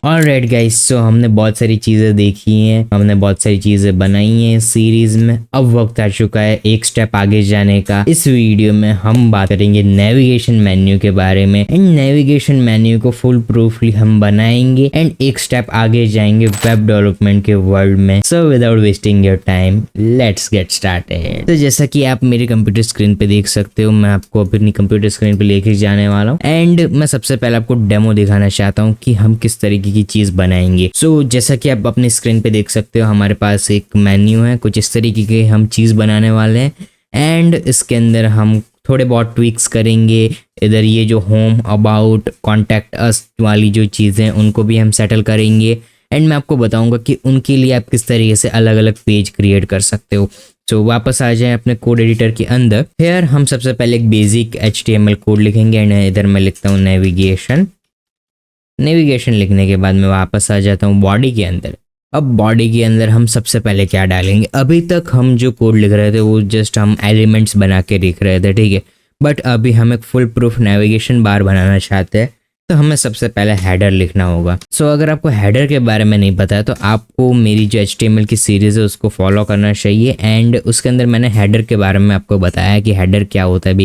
Alright guys, सो हमने बहुत सारी चीज़ें देखी हैं, हमने बहुत सारी चीज़ें बनाई हैं इस सीरीज में। अब वक्त आ चुका है एक स्टेप आगे जाने का। इस वीडियो में हम बात करेंगे नेविगेशन मेन्यू के बारे में एंड नेविगेशन मेन्यू को फुल प्रूफली हम बनाएंगे एंड एक स्टेप आगे जाएंगे वेब डेवलपमेंट के वर्ल्ड में। So without wasting your time let's get started. तो जैसा कि आप मेरे कंप्यूटर स्क्रीन पे देख सकते हो, मैं आपको अपनी कंप्यूटर स्क्रीन पे लेके जाने वाला हूँ एंड मैं सबसे पहले आपको डेमो दिखाना चाहता हूँ कि हम किस तरीके की चीज बनाएंगे। सो जैसा कि आप अपनी स्क्रीन पे देख सकते हो, हमारे पास एक मेन्यू है, कुछ इस तरीके के हम चीज बनाने वाले हैं एंड इसके अंदर हम थोड़े बहुत ट्विक्स करेंगे। इधर ये जो होम, अबाउट, कॉन्टैक्ट अस वाली जो चीज़ें हैं उनको भी हम सेटल करेंगे एंड मैं आपको बताऊंगा कि उनके लिए आप किस तरीके से अलग अलग पेज क्रिएट कर सकते हो। तो वापस आ जाएं अपने कोड एडिटर के अंदर। फिर हम सबसे पहले एक बेसिक HTML कोड लिखेंगे एंड इधर मैं लिखता हूँ नेविगेशन लिखने के बाद मैं वापस आ जाता हूँ बॉडी के अंदर। अब बॉडी के अंदर हम सबसे पहले क्या डालेंगे, अभी तक हम जो कोड लिख रहे थे वो जस्ट हम एलिमेंट्स बना के लिख रहे थे, ठीक है, बट अभी हम एक फुल प्रूफ नेविगेशन बार बनाना चाहते हैं तो हमें सबसे पहले हेडर लिखना होगा। सो अगर आपको हेडर के बारे में नहीं पता है तो आपको मेरी जो HTML की सीरीज है उसको फॉलो करना चाहिए एंड उसके अंदर मैंने हेडर के बारे में आपको बताया कि हेडर क्या होता है।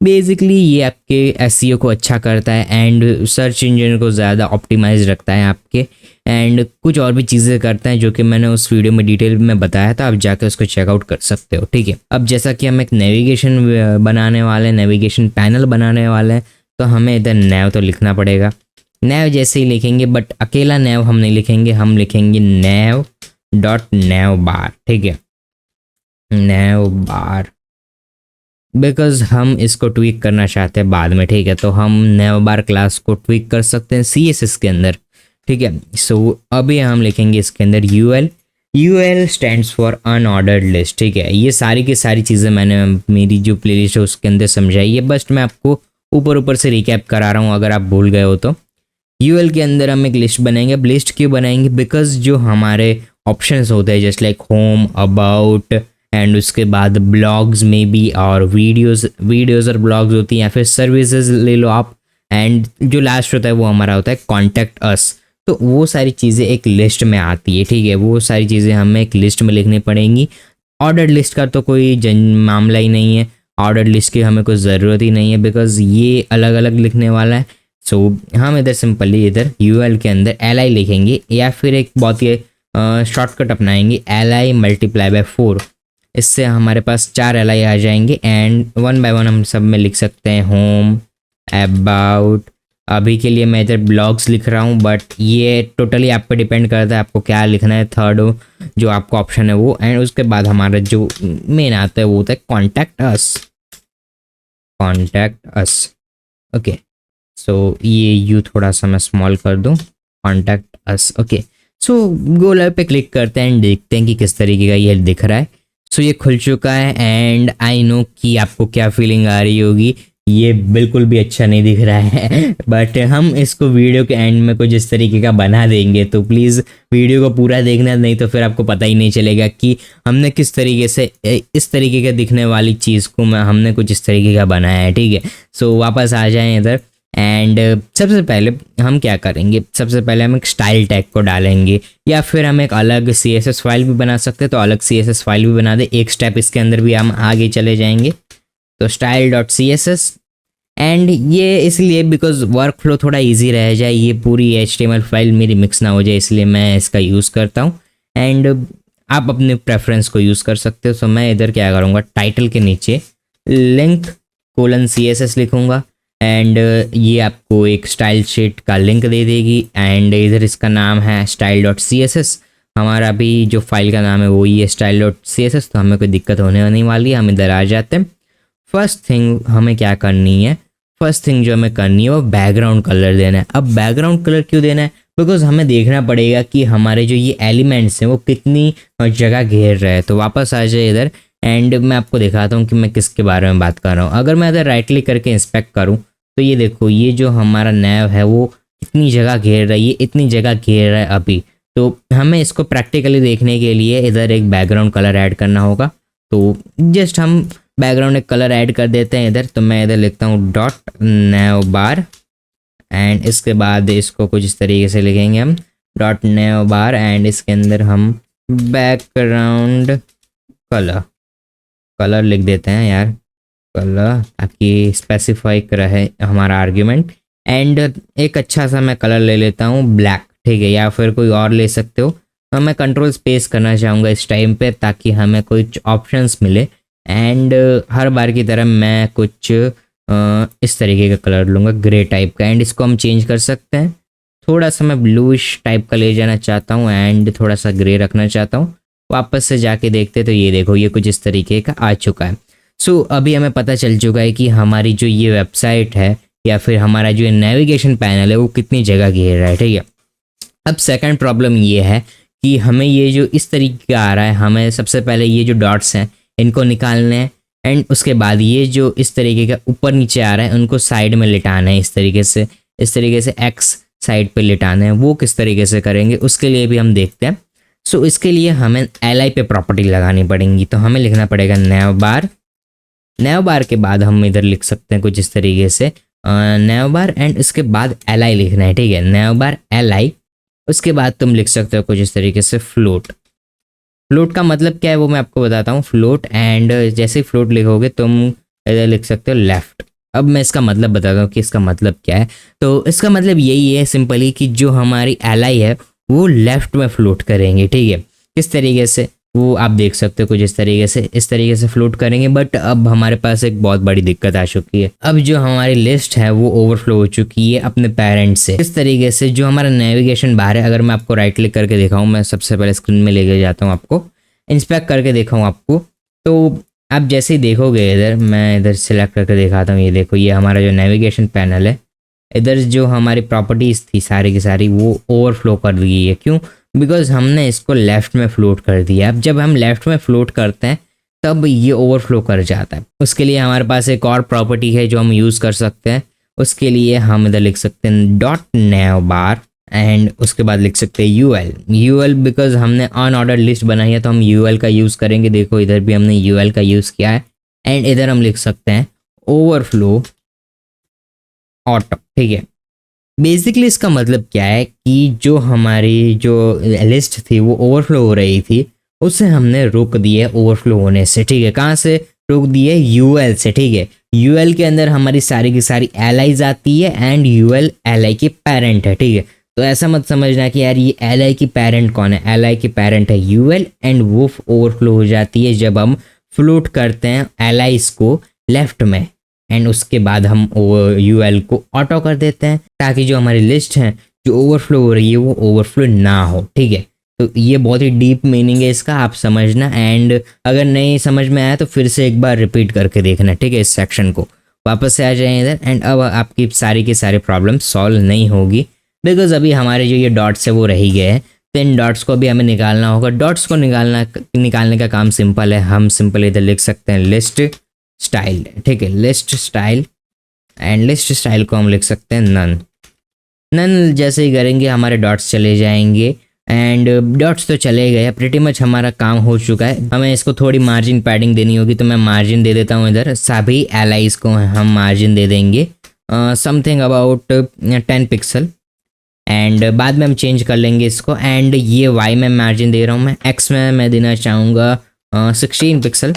बेसिकली ये आपके SEO को अच्छा करता है एंड सर्च इंजन को ज़्यादा ऑप्टिमाइज रखता है आपके, एंड कुछ और भी चीज़ें करता है जो कि मैंने उस वीडियो में डिटेल में बताया था, आप जाकर उसको चेकआउट कर सकते हो, ठीक है। अब जैसा कि हम एक नेविगेशन बनाने वाले हैं, नेविगेशन पैनल बनाने वाले हैं, तो हमें इधर नैव तो लिखना पड़ेगा। नैव जैसे ही लिखेंगे, बट अकेला नैव हम नहीं लिखेंगे, हम लिखेंगे नैव डॉट नैव बार, ठीक है, नैव बार, बिकॉज हम इसको ट्वीक करना चाहते हैं बाद में, ठीक है। तो हम नैव बार क्लास को ट्वीक कर सकते हैं CSS के अंदर, ठीक है। सो अभी हम लिखेंगे इसके अंदर UL stands for unordered list, ठीक है। ये सारी की सारी चीज़ें मैंने मेरी जो प्लेलिस्ट है उसके अंदर समझाई है, बस मैं आपको ऊपर से रिकैप करा रहा हूँ अगर आप भूल गए हो तो। UL के अंदर हम एक लिस्ट बनाएंगे। अब लिस्ट क्यों बनाएंगे, बिकॉज जो हमारे ऑप्शंस होते हैं just like home, about and उसके बाद ब्लॉग्स में भी, और वीडियोज़ और ब्लॉग्स होती हैं, या फिर सर्विसेज ले लो आप, एंड जो लास्ट होता है वो हमारा होता है कॉन्टैक्ट अस। तो वो सारी चीज़ें एक लिस्ट में आती है, ठीक है, वो सारी चीज़ें हमें एक लिस्ट में लिखनी पड़ेंगी। ऑर्डर लिस्ट का तो कोई मामला ही नहीं है, ऑर्डर लिस्ट की हमें कोई ज़रूरत ही नहीं है बिकॉज ये अलग अलग लिखने वाला है। सो हम इधर सिंपली इधर UL के अंदर LI लिखेंगे, या फिर एक बहुत ही शॉर्टकट अपनाएंगे LI मल्टीप्लाई बाय 4। इससे हमारे पास 4 LI आ जाएंगे एंड 1 बाय 1 हम सब में लिख सकते हैं होम, अबाउट। अभी के लिए मैं इधर ब्लॉग्स लिख रहा हूँ, बट ये टोटली आप पे डिपेंड करता है आपको क्या लिखना है, थर्ड जो आपका ऑप्शन है वो। एंड उसके बाद हमारा जो मेन आता है वो होता है कॉन्टैक्ट अस, ओके। सो ये थोड़ा सा मैं स्मॉल कर दूँ, कॉन्टैक्ट अस, ओके। सो गोल पे क्लिक करते हैं एंड देखते हैं कि किस तरीके का ये दिख रहा है। सो ये खुल चुका है एंड आई नो कि आपको क्या फीलिंग आ रही होगी, ये बिल्कुल भी अच्छा नहीं दिख रहा है बट हम इसको वीडियो के एंड में कुछ इस तरीके का बना देंगे, तो प्लीज़ वीडियो को पूरा देखना, नहीं तो फिर आपको पता ही नहीं चलेगा कि हमने किस तरीके से इस तरीके के दिखने वाली चीज़ को हमने कुछ इस तरीके का बनाया है, ठीक है। सो वापस आ जाएं इधर एंड सबसे पहले हम क्या करेंगे, सबसे पहले हम एक स्टाइल टैग को डालेंगे, या फिर हम एक अलग CSS फाइल भी बना सकते हैं, तो अलग CSS फाइल भी बना दे। एक स्टेप इसके अंदर भी हम आगे चले जाएंगे, तो style.css, एंड ये इसलिए बिकॉज वर्क फ्लो थोड़ा इजी रह जाए, ये पूरी HTML फाइल मेरी मिक्स ना हो जाए, इसलिए मैं इसका यूज़ करता हूँ एंड आप अपने प्रेफरेंस को यूज़ कर सकते हो। सो मैं इधर क्या करूँगा, टाइटल के नीचे लिंक :CSS लिखूँगा एंड ये आपको एक स्टाइल शीट का लिंक दे देगी एंड इधर इसका नाम है style.css। हमारा भी जो फाइल का नाम है वो ये style.css, तो हमें कोई दिक्कत होने नहीं वाली है। हम इधर आ जाते हैं। फर्स्ट थिंग हमें क्या करनी है, फर्स्ट थिंग जो हमें करनी है वो बैकग्राउंड कलर देना है। अब बैकग्राउंड कलर क्यों देना है, बिकॉज हमें देखना पड़ेगा कि हमारे जो ये एलिमेंट्स हैं वो कितनी जगह घेर रहे हैं। तो वापस आ जाए इधर एंड मैं आपको दिखाता हूँ कि मैं किसके बारे में बात कर रहा हूँ। अगर मैं इधर राइट क्लिक करके इंस्पेक्ट करूँ तो ये देखो, ये जो हमारा नैव है वो कितनी जगह घेर रहा है, ये इतनी जगह घेर रहा है अभी। तो हमें इसको प्रैक्टिकली देखने के लिए इधर एक बैकग्राउंड कलर ऐड करना होगा, तो जस्ट हम बैकग्राउंड एक कलर ऐड कर देते हैं इधर। तो मैं इधर लिखता हूँ .navbar एंड इसके बाद इसको कुछ इस तरीके से लिखेंगे हम डॉट नेव बार एंड इसके अंदर हम बैकग्राउंड कलर लिख देते हैं यार, कलर, ताकि स्पेसिफाई रहे हमारा आर्ग्यूमेंट। एंड एक अच्छा सा मैं कलर ले लेता हूँ ब्लैक, ठीक है, या फिर कोई और ले सकते हो। तो मैं कंट्रोल स्पेस करना चाहूँगा इस टाइम पे ताकि हमें कुछ ऑप्शंस मिले। एंड हर बार की तरह मैं कुछ इस तरीके का कलर लूँगा, ग्रे टाइप का। एंड इसको हम चेंज कर सकते हैं, थोड़ा सा मैं ब्लूइश टाइप का ले जाना चाहता हूँ एंड थोड़ा सा ग्रे रखना चाहता हूँ। वापस से जाके देखते तो ये देखो ये कुछ इस तरीके का आ चुका है। सो अभी हमें पता चल चुका है कि हमारी जो ये वेबसाइट है या फिर हमारा जो नेविगेशन पैनल है वो कितनी जगह घेर रहा है, ठीक है। अब सेकंड प्रॉब्लम ये है कि हमें ये जो इस तरीके का आ रहा है, हमें सबसे पहले ये जो डॉट्स हैं इनको निकालने हैं एंड उसके बाद ये जो इस तरीके का ऊपर नीचे आ रहा है उनको साइड में लिटाना है इस तरीके से एक्स साइड पे लिटाना है। वो किस तरीके से करेंगे उसके लिए भी हम देखते हैं। सो इसके लिए हमें एल पे प्रॉपर्टी लगानी पड़ेंगी। तो हमें लिखना पड़ेगा नेव बार के बाद हम इधर लिख सकते हैं कुछ इस तरीके से नेव बार एंड इसके बाद एल लिखना है, ठीक है, नेव बार एल। उसके बाद तुम लिख सकते हो कुछ इस तरीके से फ्लोट का मतलब क्या है वो मैं आपको बताता हूँ। फ्लोट एंड जैसे ही फ्लोट लिखोगे तुम इधर लिख सकते हो लेफ्ट। अब मैं इसका मतलब बताता हूँ कि इसका मतलब क्या है। तो इसका मतलब यही है सिंपली कि जो हमारी एल है वो लेफ्ट में फ्लोट करेंगे, ठीक है। किस तरीके से वो आप देख सकते हो कुछ इस तरीके से फ्लोट करेंगे। बट अब हमारे पास एक बहुत बड़ी दिक्कत आ चुकी है। अब जो हमारी लिस्ट है वो ओवरफ्लो हो चुकी है अपने पेरेंट से। इस तरीके से जो हमारा नेविगेशन बार है, अगर मैं आपको राइट क्लिक करके दिखाऊं, मैं सबसे पहले स्क्रीन में लेके जाता हूँ, आपको इंस्पेक्ट करके दिखाऊं आपको, तो आप जैसे ही देखोगे इधर, मैं इधर सिलेक्ट करके दिखाता हूँ, ये देखो ये हमारा जो नेविगेशन पैनल है, इधर जो हमारी प्रॉपर्टीज़ थी सारी की सारी वो ओवरफ्लो कर दी है। क्यों? बिकॉज हमने इसको लेफ़्ट में फ्लोट कर दिया। अब जब हम लेफ़्ट में फ्लोट करते हैं तब ये ओवरफ्लो कर जाता है। उसके लिए हमारे पास एक और प्रॉपर्टी है जो हम यूज़ कर सकते हैं। उसके लिए हम इधर लिख सकते हैं डॉट नेव बार एंड उसके बाद लिख सकते हैं यूएल बिकॉज हमने अनऑर्डर्ड लिस्ट बनाई है तो हम यूएल का यूज़ करेंगे। देखो इधर भी हमने यूएल का यूज़ किया है एंड इधर हम लिख सकते हैं ओवरफ्लो ऑटो, ठीक है। बेसिकली इसका मतलब क्या है कि जो हमारी जो लिस्ट थी वो ओवरफ्लो हो रही थी, उसे हमने रोक दिया ओवरफ्लो होने से, ठीक है। कहाँ से रोक दिए? यूएल से, ठीक है। यूएल के अंदर हमारी सारी की सारी एलाइज आती है एंड यूएल एलआई की पेरेंट है, ठीक है। तो ऐसा मत समझना कि यार ये एलआई की पेरेंट कौन है, एलआई की पेरेंट है यूएल एंड वो ओवरफ्लो हो जाती है जब हम फ्लोट करते हैं एलाइज को लेफ्ट में एंड उसके बाद हम यूएल को ऑटो कर देते हैं ताकि जो हमारी लिस्ट है जो ओवरफ्लो हो रही है वो ओवरफ्लो ना हो, ठीक है। तो ये बहुत ही डीप मीनिंग है इसका, आप समझना। एंड अगर नहीं समझ में आया तो फिर से एक बार रिपीट करके देखना, ठीक है। इस सेक्शन को वापस से आ जाए इधर एंड अब आपकी सारी की सारी प्रॉब्लम सॉल्व नहीं होगी बिकॉज अभी हमारे जो ये डॉट्स है वो रह ही गए हैं। तो इन डॉट्स को भी हमें निकालना होगा। डॉट्स को निकालने का काम सिंपल है। हम सिंपल इधर लिख सकते हैं लिस्ट स्टाइल, ठीक है, list style and list style को हम लिख सकते हैं नन जैसे ही करेंगे हमारे डॉट्स चले जाएंगे एंड डॉट्स तो चले गए, प्रीटी मच हमारा काम हो चुका है। हमें इसको थोड़ी मार्जिन पैडिंग देनी होगी तो मैं मार्जिन दे देता हूँ इधर। सभी एलाइज को हम मार्जिन दे देंगे समथिंग अबाउट 10 पिक्सल एंड बाद में हम चेंज कर लेंगे इसको। एंड ये वाई में मार्जिन दे रहा हूँ मैं, एक्स में मैं देना चाहूँगा 16 pixel,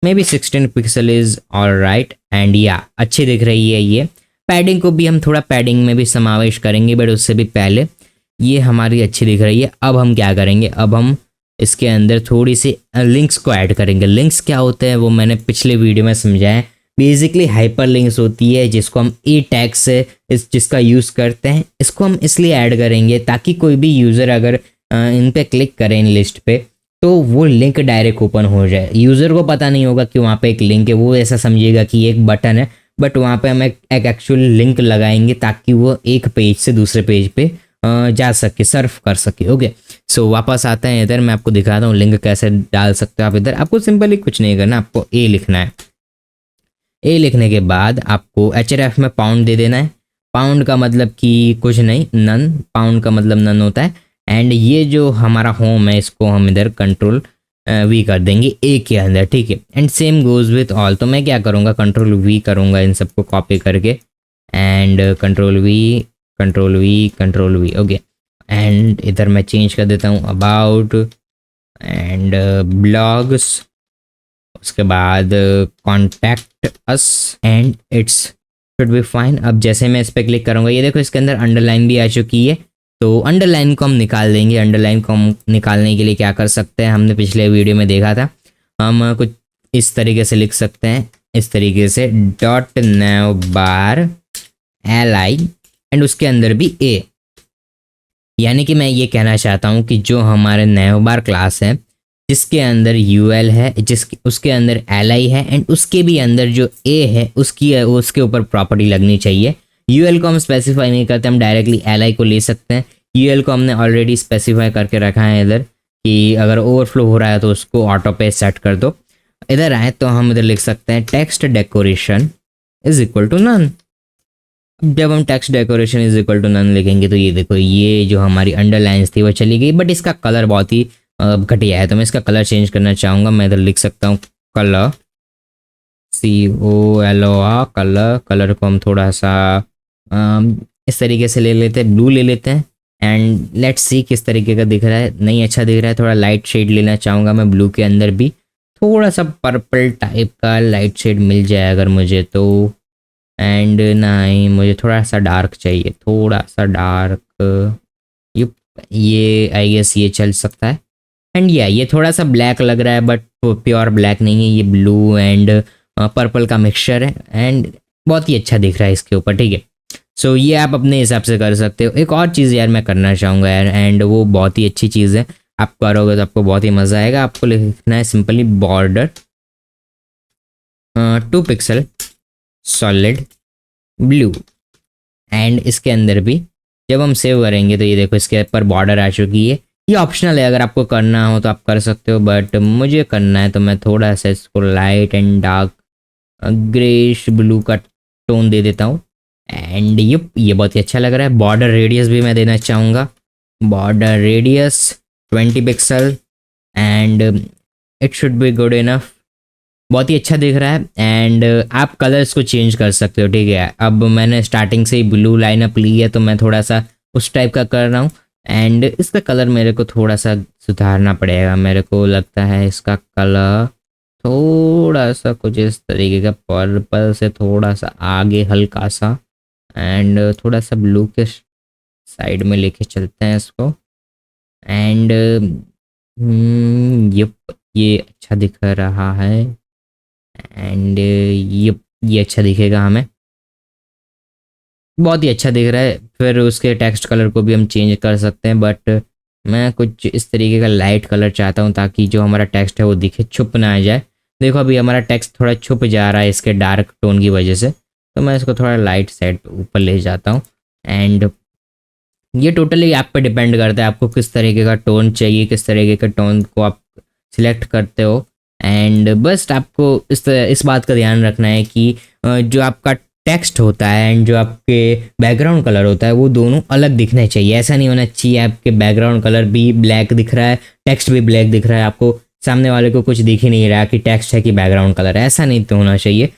may be 16 pixel is all right and या अच्छी दिख रही है ये। पैडिंग को भी हम थोड़ा पैडिंग में भी समावेश करेंगे बट उससे भी पहले ये हमारी अच्छी दिख रही है। अब हम क्या करेंगे, अब हम इसके अंदर थोड़ी सी लिंक्स को ऐड करेंगे। लिंक्स क्या होते हैं वो मैंने पिछले वीडियो में समझाया। बेसिकली हाइपर लिंक्स होती है जिसको हम ए टैग से जिसका यूज़ करते हैं। इसको हम इसलिए ऐड करेंगे ताकि कोई भी यूज़र अगर इन पे क्लिक करें इन लिस्ट पे तो वो लिंक डायरेक्ट ओपन हो जाए। यूज़र को पता नहीं होगा कि वहाँ पे एक लिंक है, वो ऐसा समझेगा कि ये एक बटन है बट वहाँ पे हम एक एक्चुअल लिंक लगाएंगे ताकि वो एक पेज से दूसरे पेज पे जा सके, सर्फ कर सके। ओके, सो वापस आते हैं इधर, मैं आपको दिखाता हूँ लिंक कैसे डाल सकते हो आप इधर। आपको सिंपली कुछ नहीं करना, आपको ए लिखना है। ए लिखने के बाद आपको href में पाउंड दे देना है। पाउंड का मतलब कि कुछ नहीं, नन, पाउंड का मतलब नन होता है। एंड ये जो हमारा होम है इसको हम इधर कंट्रोल वी कर देंगे ए के अंदर, ठीक है। And same goes with all. तो मैं क्या करूँगा, कंट्रोल वी करूँगा इन सबको कॉपी करके and control we okay. And इधर मैं चेंज कर देता हूँ अबाउट एंड ब्लॉग्स, उसके बाद contact us and it's should be fine. अब जैसे मैं इस पर क्लिक करूँगा ये देखो इसके अंदर अंडरलाइन भी आ चुकी है, तो अंडरलाइन को हम निकाल देंगे। अंडरलाइन को हम निकालने के लिए क्या कर सकते हैं, हमने पिछले वीडियो में देखा था, हम कुछ इस तरीके से लिख सकते हैं, इस तरीके से dot naive bar L I and उसके अंदर भी ए। यानी कि मैं ये कहना चाहता हूँ कि जो हमारे नैव बार क्लास है जिसके अंदर यूएल है, उसके अंदर एल आई है एंड उसके भी अंदर जो ए है उसके ऊपर प्रॉपर्टी लगनी चाहिए। यूएल को हम स्पेसिफाई नहीं करते, हम डायरेक्टली एल आई को ले सकते हैं। यूएल को हमने ऑलरेडी स्पेसिफाई करके रखा है इधर कि अगर ओवरफ्लो हो रहा है तो उसको ऑटो पे सेट कर दो। इधर आए तो हम इधर लिख सकते हैं text decoration is equal to none. जब हम text decoration is equal to none लिखेंगे तो ये देखो ये जो हमारी अंडरलाइंस थी वो चली गई, बट इसका कलर बहुत ही घटिया है, तो मैं इसका कलर चेंज करना चाहूँगा। मैं इधर लिख सकता हूँ कलर COLOR कलर को हम थोड़ा सा इस तरीके से ले लेते हैं, ब्लू ले लेते हैं एंड लेट्स सी किस तरीके का दिख रहा है। नहीं अच्छा दिख रहा है, थोड़ा लाइट शेड लेना चाहूँगा मैं ब्लू के अंदर भी, थोड़ा सा पर्पल टाइप का लाइट शेड मिल जाए अगर मुझे तो। एंड नहीं मुझे थोड़ा सा डार्क चाहिए, थोड़ा सा डार्क, ये आई गेस ये चल सकता है। एंड ये थोड़ा सा ब्लैक लग रहा है बट प्योर ब्लैक नहीं है, ये ब्लू एंड पर्पल का मिक्सचर है एंड बहुत ही अच्छा दिख रहा है इसके ऊपर, ठीक है। सो ये आप अपने हिसाब से कर सकते हो। एक और चीज़ यार मैं करना चाहूँगा यार, एंड वो बहुत ही अच्छी चीज़ है, आप करोगे तो आपको बहुत ही मज़ा आएगा। आपको लिखना है simply border 2 pixel solid blue and इसके अंदर भी जब हम सेव करेंगे तो ये देखो इसके ऊपर बॉर्डर आ चुकी है। ये ऑप्शनल है, अगर आपको करना हो तो आप कर सकते हो, बट मुझे करना है तो मैं थोड़ा सा इसको light and dark greyish blue का टोन दे देता हूँ। एंड ये बहुत ही अच्छा लग रहा है। बॉर्डर रेडियस भी मैं देना चाहूँगा, border radius 20 pixel and it should be good enough, बहुत ही अच्छा दिख रहा है। एंड आप कलर्स को चेंज कर सकते हो, ठीक है। अब मैंने स्टार्टिंग से ही ब्लू लाइनअप ली है तो मैं थोड़ा सा उस टाइप का कर रहा हूँ एंड इसका कलर मेरे को थोड़ा सा सुधारना पड़ेगा। मेरे को लगता है इसका कलर थोड़ा सा कुछ इस तरीके का, पर्पल से थोड़ा सा आगे हल्का सा एंड थोड़ा सा ब्लू के साइड में लेके चलते हैं इसको। एंड ये अच्छा दिख रहा है एंड ये अच्छा दिखेगा हमें, बहुत ही अच्छा दिख रहा है। फिर उसके टेक्स्ट कलर को भी हम चेंज कर सकते हैं, बट मैं कुछ इस तरीके का लाइट कलर चाहता हूँ ताकि जो हमारा टेक्स्ट है वो दिखे, छुप ना आ जाए। देखो अभी हमारा टेक्स्ट थोड़ा छुप जा रहा है इसके डार्क टोन की वजह से, तो मैं इसको थोड़ा लाइट साइड ऊपर ले जाता हूँ। एंड ये टोटली आप पे डिपेंड करता है आपको किस तरीके का टोन चाहिए, किस तरीके का टोन को आप सिलेक्ट करते हो। एंड बस आपको इस बात का ध्यान रखना है कि जो आपका टेक्स्ट होता है एंड जो आपके बैकग्राउंड कलर होता है वो दोनों अलग दिखने चाहिए। ऐसा नहीं होना चाहिए आपके बैकग्राउंड कलर भी ब्लैक दिख रहा है, टेक्स्ट भी ब्लैक दिख रहा है, आपको सामने वाले को कुछ दिख ही नहीं रहा कि टेक्स्ट है कि बैकग्राउंड कलर है, ऐसा नहीं तो होना चाहिए।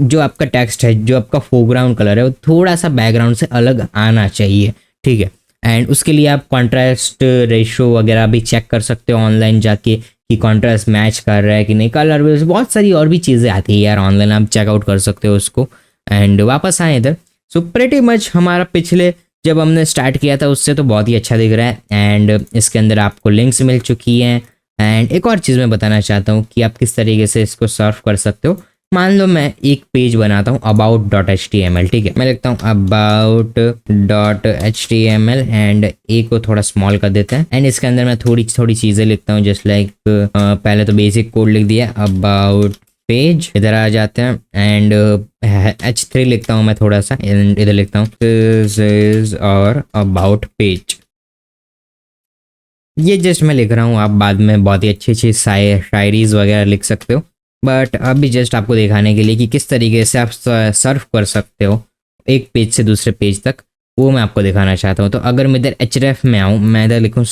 जो आपका टेक्स्ट है, जो आपका फोरग्राउंड कलर है वो थोड़ा सा बैकग्राउंड से अलग आना चाहिए, ठीक है। एंड उसके लिए आप कॉन्ट्रास्ट रेशो वगैरह भी चेक कर सकते हो ऑनलाइन जाके कि कॉन्ट्रास्ट मैच कर रहा है कि नहीं, कलर भी, बहुत सारी और भी चीज़ें आती है यार ऑनलाइन, आप चेकआउट कर सकते हो उसको। एंड वापस आए इधर, सो प्रेटी मच हमारा पिछले जब हमने स्टार्ट किया था उससे तो बहुत ही अच्छा दिख रहा है। एंड इसके अंदर आपको लिंक्स मिल चुकी हैं। एंड एक और चीज़ मैं बताना चाहता हूँ कि आप किस तरीके से इसको सर्व कर सकते हो। मान लो मैं एक पेज बनाता हूँ about.html, ठीक है। मैं लिखता हूँ about.html एंड ए को थोड़ा स्मॉल कर देते हैं एंड इसके अंदर मैं थोड़ी चीज़ें लिखता हूँ, जस्ट लाइक पहले तो बेसिक कोड लिख दिया, अबाउट पेज, इधर आ जाते हैं एंड H3 लिखता हूँ मैं थोड़ा सा एंड इधर लिखता हूँ दिस इज और अबाउट पेज। ये जस्ट मैं लिख रहा हूँ, आप बाद में बहुत ही अच्छी शायरीज वगैरह लिख सकते हो, बट अभी जस्ट आपको दिखाने के लिए कि किस तरीके से आप सर्व कर सकते हो एक पेज से दूसरे पेज तक, वो मैं आपको दिखाना चाहता हूँ। तो अगर मैं इधर href में आऊँ, मैं इधर लिखूँ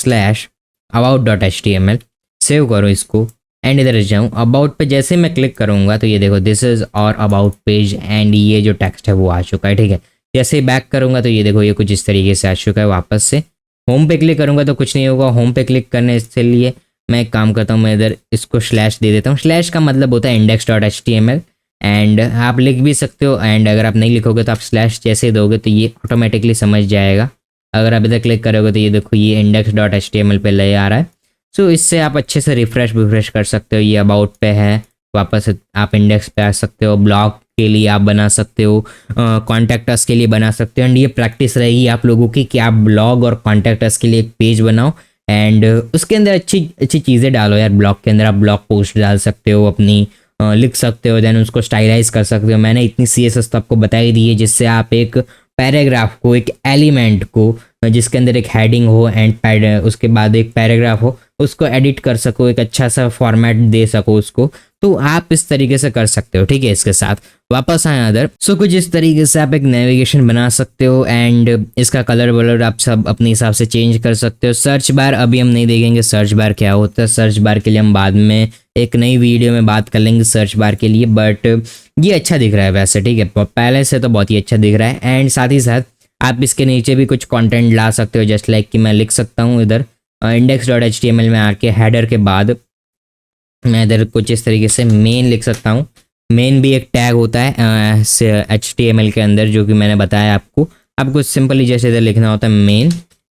/about.html, सेव करो इसको एंड इधर जाऊँ अबाउट पे, जैसे मैं क्लिक करूँगा तो ये देखो दिस इज और अबाउट पेज एंड ये जो टेक्स्ट है वो आ चुका है, ठीक है। जैसे ही बैक करूँगा तो ये देखो ये कुछ इस तरीके से आ चुका है। वापस से होम पे क्लिक करूँगा तो कुछ नहीं होगा। होम पे क्लिक करने से लिए मैं एक काम करता हूँ, मैं इधर इसको स्लैश दे देता हूँ। स्लैश का मतलब होता है index.html एंड आप लिख भी सकते हो, एंड अगर आप नहीं लिखोगे तो आप स्लैश जैसे ही दोगे तो ये ऑटोमेटिकली समझ जाएगा। अगर आप इधर क्लिक करोगे तो ये देखो ये index.html पे ले आ रहा है। सो इससे आप अच्छे से रिफ्रेश कर सकते हो। ये अबाउट पे है, वापस आप इंडेक्स पे आ सकते हो, ब्लॉग के लिए आप बना सकते हो, कॉन्टैक्ट अस के लिए बना सकते हो। एंड ये प्रैक्टिस रहेगी आप लोगों की कि आप ब्लॉग और कॉन्टैक्ट अस के लिए एक पेज बनाओ एंड उसके अंदर अच्छी अच्छी चीज़ें डालो यार। ब्लॉग के अंदर आप ब्लॉग पोस्ट डाल सकते हो, अपनी लिख सकते हो, देन उसको स्टाइलाइज कर सकते हो। मैंने इतनी CSS तो आपको बता ही दी है, जिससे आप एक पैराग्राफ को, एक एलिमेंट को जिसके अंदर एक हेडिंग हो एंड उसके बाद एक पैराग्राफ हो, उसको एडिट कर सको, एक अच्छा सा फॉर्मेट दे सको उसको। तो आप इस तरीके से कर सकते हो, ठीक है। इसके साथ वापस आए अदर, सो कुछ इस तरीके से आप एक नेविगेशन बना सकते हो एंड इसका कलर वलर आप सब अपने हिसाब से चेंज कर सकते हो। सर्च बार अभी हम नहीं देखेंगे सर्च बार क्या होता है, सर्च बार के लिए हम बाद में एक नई वीडियो में बात कर लेंगे सर्च बार के लिए। बट ये अच्छा दिख रहा है वैसे, ठीक है, पहले से तो बहुत ही अच्छा दिख रहा है। एंड साथ ही साथ आप इसके नीचे भी कुछ कंटेंट ला सकते हो, जस्ट लाइक कि मैं लिख सकता हूँ इधर index.html में आके हेडर के बाद मैं इधर कुछ इस तरीके से मेन लिख सकता हूँ। मेन भी एक टैग होता है HTML के अंदर, जो कि मैंने बताया आपको। आपको सिंपली जैसे इधर लिखना होता है मेन।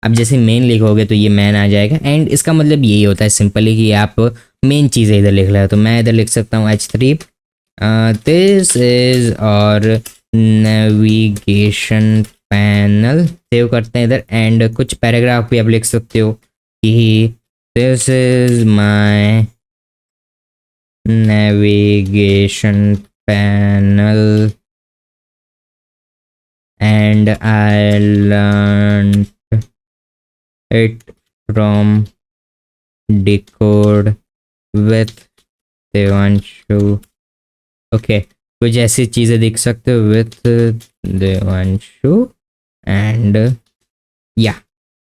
अब जैसे मेन लिखोगे तो ये मैन आ जाएगा एंड इसका मतलब यही होता है सिंपली कि आप मेन चीज़ें इधर लिख रहे हो। तो मैं इधर लिख सकता हूँ H3 दिस इज और नेविगेशन पैनल, सेव करते हैं इधर। एंड कुछ पैराग्राफ भी आप लिख सकते हो कि this is my navigation panel and I learn it from decode with Devanshu. Okay, कुछ ऐसी चीज़ें देख सकते हो विथ देवांशु एंड या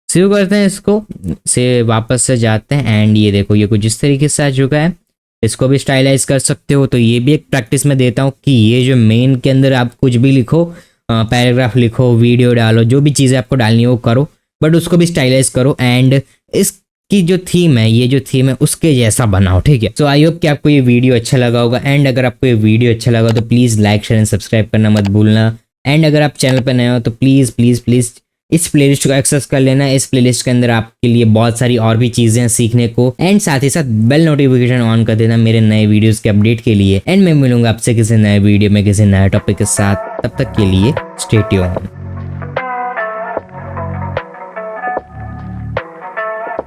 सेव करते हैं इसको, से वापस से जाते हैं एंड ये देखो ये कुछ इस तरीके से आ चुका है। इसको भी स्टाइलाइज कर सकते हो। तो ये भी एक प्रैक्टिस में देता हूँ कि ये जो मेन के अंदर आप कुछ भी लिखो, पैराग्राफ लिखो, वीडियो डालो, जो भी चीज़ें आपको डालनी हो करो, बट उसको भी स्टाइलाइज करो एंड इसकी जो थीम है, ये जो थीम है उसके जैसा बनाओ, ठीक है। सो आई होप कि आपको ये वीडियो अच्छा लगा होगा एंड अगर आपको ये वीडियो अच्छा लगा तो please like share and subscribe करना मत भूलना। एंड अगर आप चैनल पर नए हो तो प्लीज़ प्लीज़ प्लीज़ इस प्लेलिस्ट को एक्सेस कर लेना। इस प्लेलिस्ट के अंदर आपके लिए बहुत सारी और भी चीज़ें हैं सीखने को। एंड साथ ही साथ बेल नोटिफिकेशन ऑन कर देना मेरे नए वीडियोस के अपडेट के लिए। एंड मैं मिलूंगा आपसे किसी नए वीडियो में किसी नए टॉपिक के साथ। तब तक के लिए स्टे ट्यून्ड।